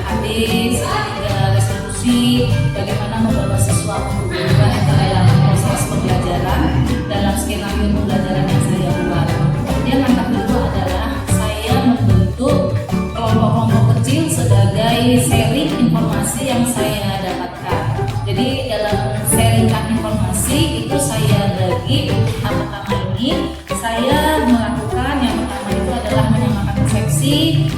KHD, segitiga resolusi, bagaimana membawa siswa untuk berubah dalam proses pembelajaran dalam skenario pembelajaran yang saya buat. Kemudian langkah kedua adalah saya membentuk kelompok-kelompok kecil sebagai sharing informasi yang saya dapatkan. Jadi dalam sharingkan informasi itu saya bagi pertama ini saya melakukan yang pertama itu adalah menyamakan persepsi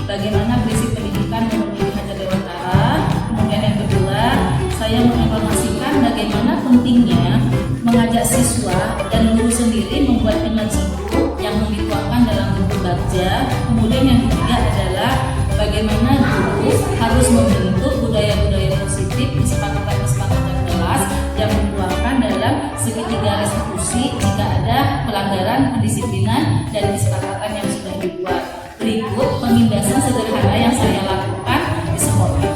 bagaimana prinsip pendidikan menurut Hajar Dewantara. Kemudian yang kedua saya menginformasikan bagaimana pentingnya mengajak siswa dan guru sendiri membuat image buruk yang dituangkan dalam bentuk bagja. Kemudian yang ketiga adalah bagaimana guru harus membentuk budaya-budaya positif kesepakatan kelas yang dituangkan dalam segitiga restitusi jika ada pelanggaran pendisiplinan dan kesepakatan yang sudah dibuat. Berikut penindasan sederhana yang saya lakukan di sekolah.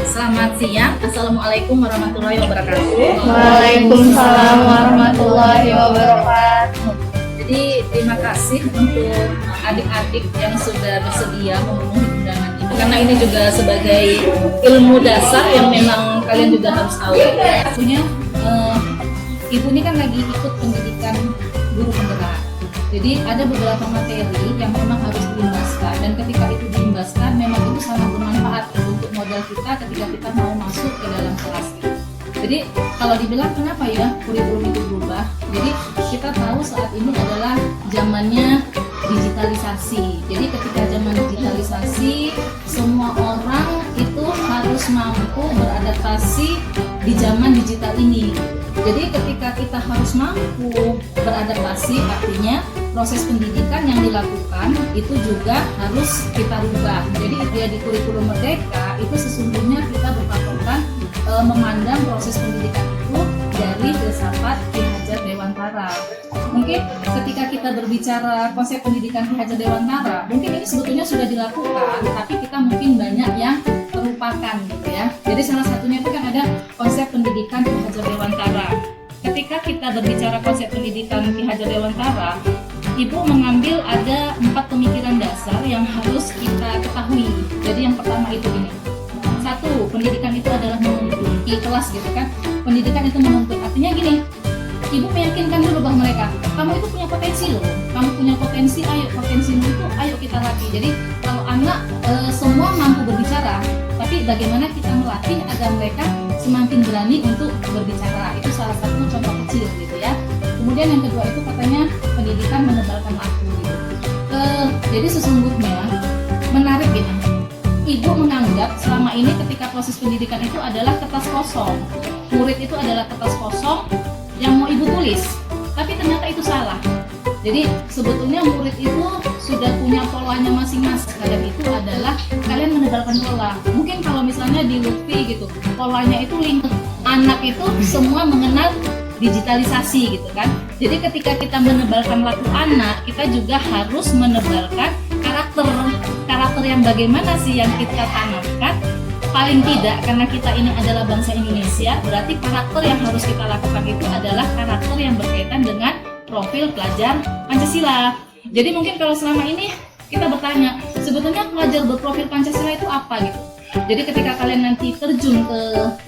Selamat siang, Assalamualaikum warahmatullahi wabarakatuh. Waalaikumsalam warahmatullahi wabarakatuh. Jadi terima kasih untuk adik-adik yang sudah bersedia memenuhi undangan ini, karena ini juga sebagai ilmu dasar yang memang kalian juga harus tahu. Punya ibu ini kan lagi ikut pendidikan guru penggerak. Jadi ada beberapa materi yang memang harus diimbaskan, dan ketika itu diimbaskan memang itu sangat bermanfaat untuk modal kita ketika kita mau masuk ke dalam kelas ini. Jadi kalau dibilang kenapa ya kurikulum itu berubah? Jadi kita tahu saat ini adalah zamannya digitalisasi. Jadi ketika zaman digitalisasi, semua orang itu harus mampu beradaptasi di zaman digital ini. Jadi ketika kita harus mampu beradaptasi, artinya proses pendidikan yang dilakukan itu juga harus kita rubah. Jadi dia di kurikulum Merdeka itu sesungguhnya kita berpatokan memandang proses pendidikan itu dari filsafat Ki Hajar Dewantara. Mungkin ketika kita berbicara konsep pendidikan Ki Hajar Dewantara, mungkin ini sebetulnya sudah dilakukan, tapi kita mungkin banyak yang terlupakan gitu ya. Jadi salah satunya itu kan ada konsep pendidikan Ki Hajar Dewantara. Ketika kita berbicara konsep pendidikan Ki Hajar Dewantara, Ibu mengambil ada 4 pemikiran dasar yang harus kita ketahui. Jadi yang pertama itu gini. 1, pendidikan itu adalah menuntut. Di kelas gitu kan, pendidikan itu menuntut. Artinya gini, Ibu meyakinkan dulu bahwa mereka, kamu itu punya potensi loh, kamu punya potensi, ayo potensimu itu ayo kita latih. Jadi kalau anak semua mampu berbicara, tapi bagaimana kita melatih agar mereka semakin berani untuk berbicara, itu salah satu contoh kecil gitu ya. Kemudian yang kedua itu katanya pendidikan menebalkan laku gitu. Jadi sesungguhnya menarik gini, Ibu menganggap selama ini ketika proses pendidikan itu adalah kertas kosong, murid itu adalah kertas kosong yang mau Ibu tulis, tapi ternyata itu salah. Jadi sebetulnya murid itu sudah punya polanya masing-masing. Dan itu adalah kalian menebalkan pola. Mungkin kalau misalnya di Lutfi gitu, polanya itu link. Anak itu semua mengenal digitalisasi gitu kan. Jadi ketika kita menebalkan laku anak, kita juga harus menebalkan karakter yang bagaimana sih yang kita tanamkan. Paling tidak karena kita ini adalah bangsa Indonesia, berarti karakter yang harus kita lakukan itu adalah karakter yang berkaitan dengan profil pelajar Pancasila. Jadi mungkin kalau selama ini kita bertanya, sebetulnya pelajar berprofil Pancasila itu apa gitu. Jadi ketika kalian nanti terjun ke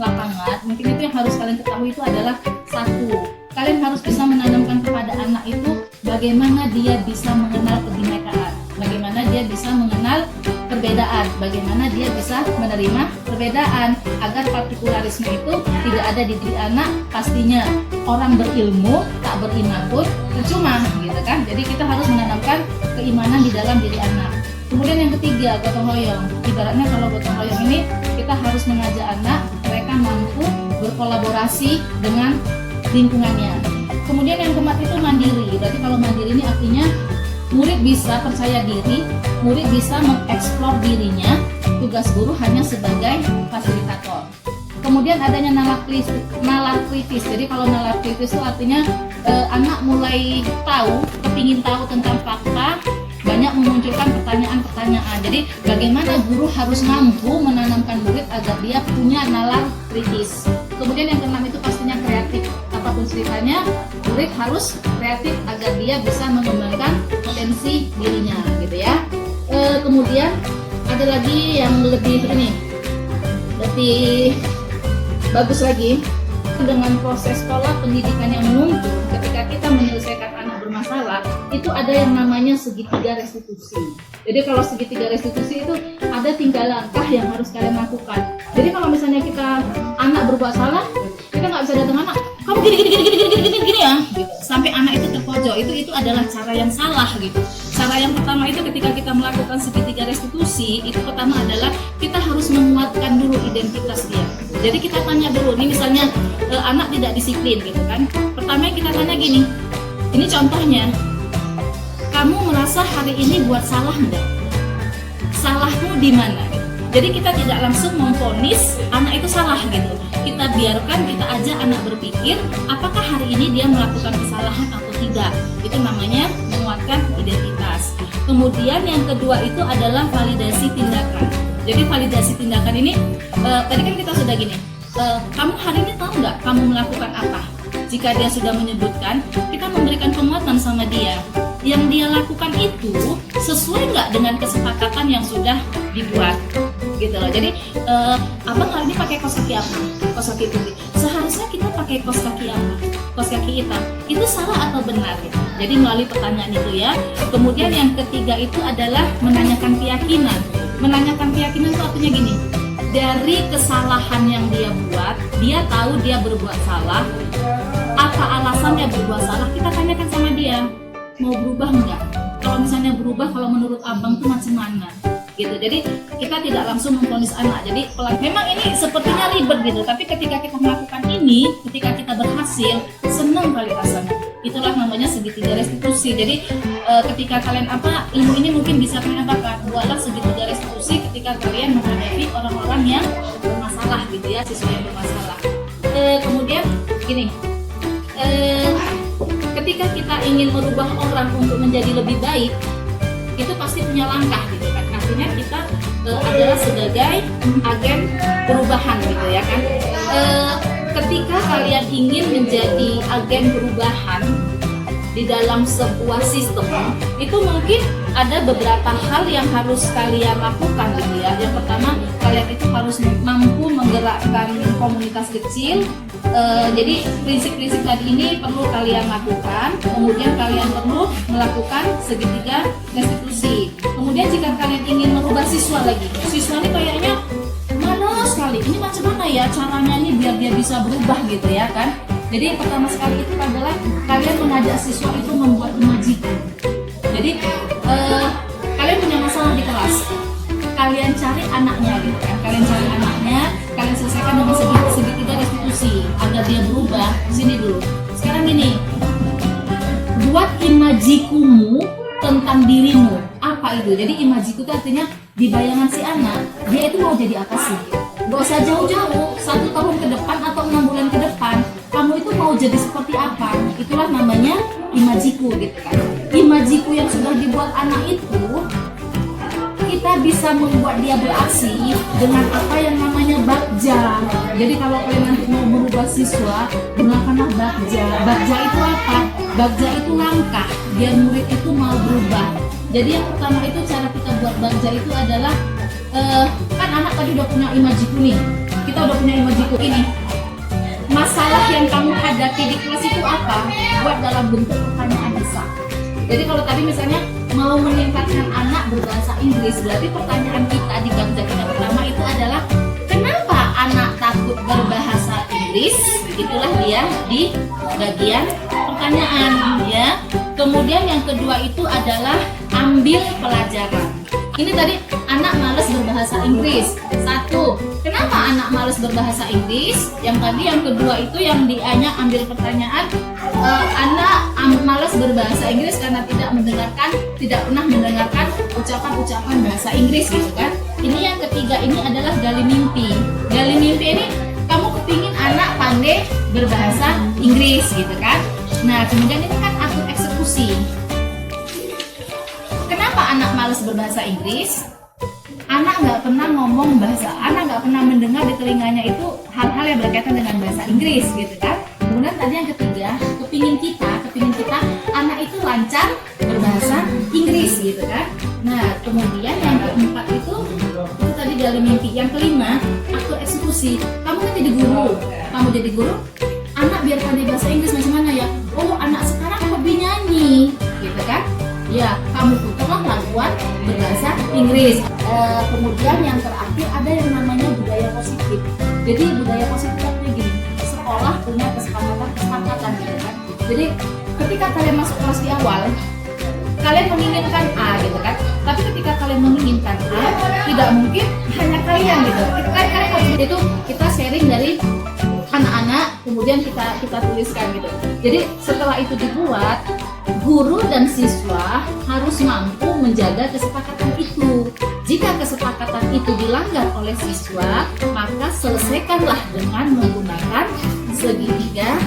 lapangan, mungkin itu yang harus kalian ketahui itu adalah 1, kalian harus bisa menanamkan kepada anak itu bagaimana dia bisa mengenal kebinekaan, bagaimana dia bisa mengenal perbedaan, bagaimana dia bisa menerima perbedaan, agar partikularisme itu tidak ada di diri anak. Pastinya orang berilmu tak beriman pun percuma gitu kan. Jadi kita harus menanamkan keimanan di dalam diri anak. Kemudian yang ketiga, gotong royong. Ibaratnya kalau gotong royong ini kita harus mengajak anak mereka mampu berkolaborasi dengan lingkungannya. Kemudian yang keempat itu mandiri. Berarti kalau mandiri ini artinya murid bisa percaya diri, murid bisa mengeksplor dirinya, tugas guru hanya sebagai fasilitator. Kemudian adanya nalar kritis. Jadi kalau nalar kritis itu artinya anak mulai tahu, kepingin tahu tentang fakta, banyak memunculkan pertanyaan-pertanyaan. Jadi bagaimana guru harus mampu menanamkan murid agar dia punya nalar kritis. Kemudian yang keenam itu pastinya kreatif. Apapun ceritanya, murid harus kreatif agar dia bisa mengembangkan potensi dirinya, gitu ya. Kemudian ada lagi yang lebih bagus lagi, dengan proses pola pendidikan yang menuntut ketika kita menyelesaikan anak bermasalah, itu ada yang namanya segitiga restitusi. Jadi kalau segitiga restitusi itu ada 3 langkah yang harus kalian lakukan. Jadi kalau misalnya kita anak berbuat salah, kita nggak bisa datang anak, kamu gini ya, gitu. Sampai anak itu terpojok, itu adalah cara yang salah gitu. Cara yang pertama itu ketika kita melakukan segitiga restitusi, itu pertama adalah kita harus menguatkan dulu identitas dia. Jadi kita tanya dulu, ini misalnya anak tidak disiplin gitu kan. Pertama kita tanya gini, ini contohnya, kamu merasa hari ini buat salah enggak? Salahmu di mana? Jadi kita tidak langsung memvonis anak itu salah gitu. Kita biarkan, kita ajak anak berpikir apakah hari ini dia melakukan kesalahan atau tidak. Itu namanya menguatkan identitas. Kemudian yang kedua itu adalah validasi tindakan. Jadi validasi tindakan ini tadi kan kita sudah gini, kamu hari ini tahu nggak kamu melakukan apa? Jika dia sudah menyebutkan, kita memberikan penguatan sama dia. Yang dia lakukan itu sesuai nggak dengan kesepakatan yang sudah dibuat, gitu loh. Jadi abang hari ini pakai kaos kaki apa? Kaos kaki putih. Seharusnya kita pakai kaos kaki apa? Kaos kaki hitam. Itu salah atau benar? Gitu. Jadi melalui pertanyaan itu ya. Kemudian yang ketiga itu adalah menanyakan keyakinan. Menanyakan keyakinan itu artinya gini. Dari kesalahan yang dia buat, dia tahu dia berbuat salah. Apa alasan dia berbuat salah? Kita tanyakan sama dia. Mau berubah enggak? Kalau misalnya berubah, kalau menurut abang tuh macam mana? Gitu. Jadi kita tidak langsung memvonis anak. Jadi memang ini sepertinya ribet gitu, tapi ketika kita melakukan ini, ketika kita berhasil, senang kali rasanya. Itulah namanya segitiga restitusi. Jadi ketika kalian ilmu ini mungkin bisa kalian apakan, buatlah segitiga restitusi ketika kalian menghadapi orang-orang yang bermasalah gitu ya, siswa yang bermasalah. Kemudian gini, ketika kita ingin merubah orang untuk menjadi lebih baik, itu pasti punya langkah gitu kan. Artinya kita adalah sebagai agen perubahan gitu ya kan. Ketika kalian ingin menjadi agen perubahan di dalam sebuah sistem, itu mungkin ada beberapa hal yang harus kalian lakukan gitu ya. Yang pertama, kalian itu harus mampu menggerakkan komunitas kecil. Jadi prinsip-prinsip tadi ini perlu kalian lakukan. Kemudian kalian perlu melakukan segitiga restitusi. Kemudian jika kalian ingin merubah siswa lagi, siswa ini kayaknya malas sekali. Ini macam mana ya caranya ini biar dia bisa berubah gitu ya kan? Jadi pertama sekali itu adalah kalian mengajak siswa itu membuat imajiku. Jadi kalian punya masalah di kelas, kalian cari anaknya gitu kan? Kalian cari anaknya, kalian selesaikan dengan segitiga restitusi agar dia berubah. Sini dulu. Sekarang gini, buat imajikumu tentang dirimu. Apa itu? Jadi imajiku itu artinya di bayangan si anak, dia itu mau jadi apa sih? Gak usah jauh-jauh, 1 tahun ke depan atau 6 bulan ke depan, kamu itu mau jadi seperti apa? Itulah namanya imajiku gitu kan. Imajiku yang sudah dibuat anak itu, kita bisa membuat dia beraksi dengan apa yang namanya bagja. Jadi kalau kalian nanti mau merubah siswa, gunakanlah bagja. Bagja itu apa? Bagja itu langkah biar murid itu mau berubah. Jadi yang pertama itu cara kita buat bagja itu adalah kan anak tadi udah punya imajiku nih. Kita udah punya imajiku ini. Masalah yang kamu hadapi di kelas itu apa? Buat dalam bentuk pertanyaan besar. Jadi kalau tadi misalnya mau meningkatkan anak berbahasa Inggris, berarti pertanyaan kita di bagja kita pertama itu adalah kenapa anak takut berbahasa Inggris? Itulah dia di bagian pertanyaan ya. Kemudian yang kedua itu adalah ambil pelajaran. Ini tadi anak malas berbahasa Inggris. 1. Kenapa anak malas berbahasa Inggris? Yang tadi yang kedua itu yang dianya ambil pertanyaan, anak malas berbahasa Inggris karena tidak pernah mendengarkan ucapan-ucapan bahasa Inggris gitu kan. Ini yang ketiga ini adalah gali mimpi. Gali mimpi ini kamu kepingin anak pandai berbahasa Inggris gitu kan. Nah kemudian ini kan atur eksekusi. Kenapa anak malas berbahasa Inggris, anak nggak pernah ngomong bahasa, anak nggak pernah mendengar di telinganya itu hal-hal yang berkaitan dengan bahasa Inggris gitu kan. Kemudian tadi yang ketiga, kepingin kita anak itu lancar berbahasa Inggris gitu kan. Nah kemudian yang keempat itu tadi dari mimpi. Yang kelima, aktor eksekusi. Kamu kan jadi guru, anak biar pandai bahasa Inggris macam mana ya? Oh anak sekarang hobi nyanyi gitu kan. Ya, kamu putarlah laguan berbahasa Inggris. Kemudian yang terakhir ada yang namanya budaya positif. Jadi budaya positif itu gini, sekolah punya kesepakatan gitu kan. Jadi ketika kalian masuk kelas di awal, kalian menginginkan A gitu kan. Tapi ketika kalian menginginkan A, tidak mungkin hanya kalian gitu. Kalian harus itu kita sharing dari anak-anak, kemudian kita tuliskan gitu. Jadi setelah itu dibuat, guru dan siswa harus mampu menjaga kesepakatan itu. Jika kesepakatan itu dilanggar oleh siswa, maka selesaikanlah dengan menggunakan segitiga